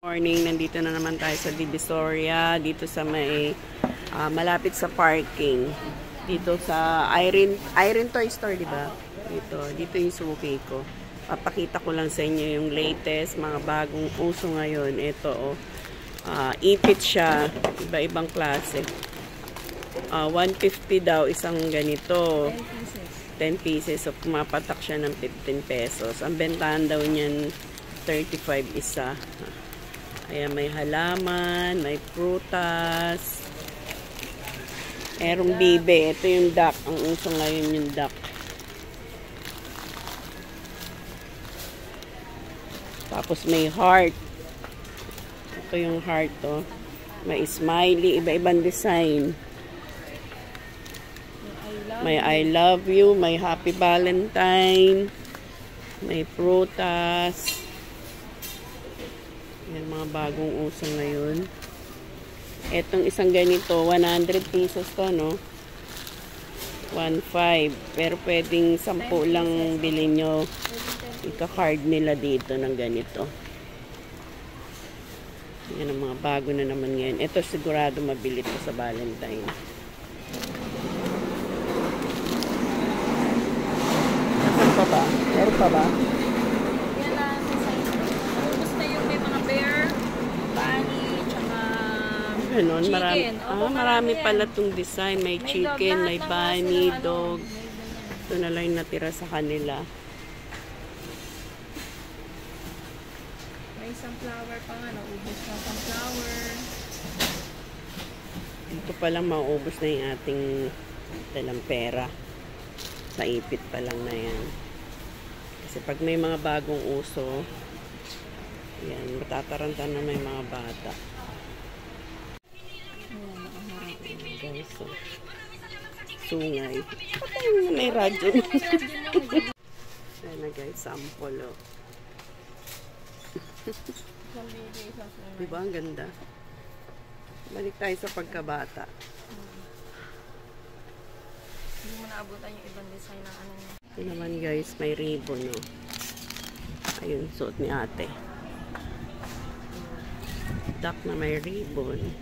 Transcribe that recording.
Morning, nandito na naman tayo sa Divisoria, dito sa may malapit sa parking. Dito sa Irene Toy Store, di ba? Dito yung suki ko. Papakita ko lang sa inyo yung latest, mga bagong uso ngayon. Ito, ipit siya, iba-ibang klase. 150 daw isang ganito. 10 pieces. So, pumapatak siya ng 15 pesos. Ang bentahan daw niyan, 35 isa. Ayan, may halaman, may prutas. Merong bibe. Ito yung duck. Ang uso ngayon yung duck. Tapos may heart. Ito yung heart, oh. May smiley, iba-ibang design. May I love you, may happy Valentine, may prutas. Yan, mga bagong uso ngayon. Etong isang ganito, 100 pesos to, no? 1.5. Pero pwedeng 10 lang bilhin nyo. Ika-card nila dito ng ganito. Yan ang mga bago na naman ngayon. Ito sigurado mabili to sa Valentine. Nasaan pa ba? Meron pa ba? Yan lang. Ubus na yung may mga bear, bunny, tsaka Ganon, chicken. marami pala itong design. May chicken, may bunny, dog. Ito na lang yung natira sa kanila. May sunflower pa nga, naubos na sunflower. Dito pa lang mauubos na yung ating dalang pera. Naipit pa lang na yan. Kasi pag may mga bagong uso, yan, matataranta na may mga bata. Guys, so, sungay. May radyo. Ayan na guys, sample, oh. Diba ang ganda? Balik tayo sa pagkabata. Hindi mo naabutan yung ibang design ng ano niya. Ito naman guys, may ribbon, no? Ayun, suot ni ate. Duck na may ribbon.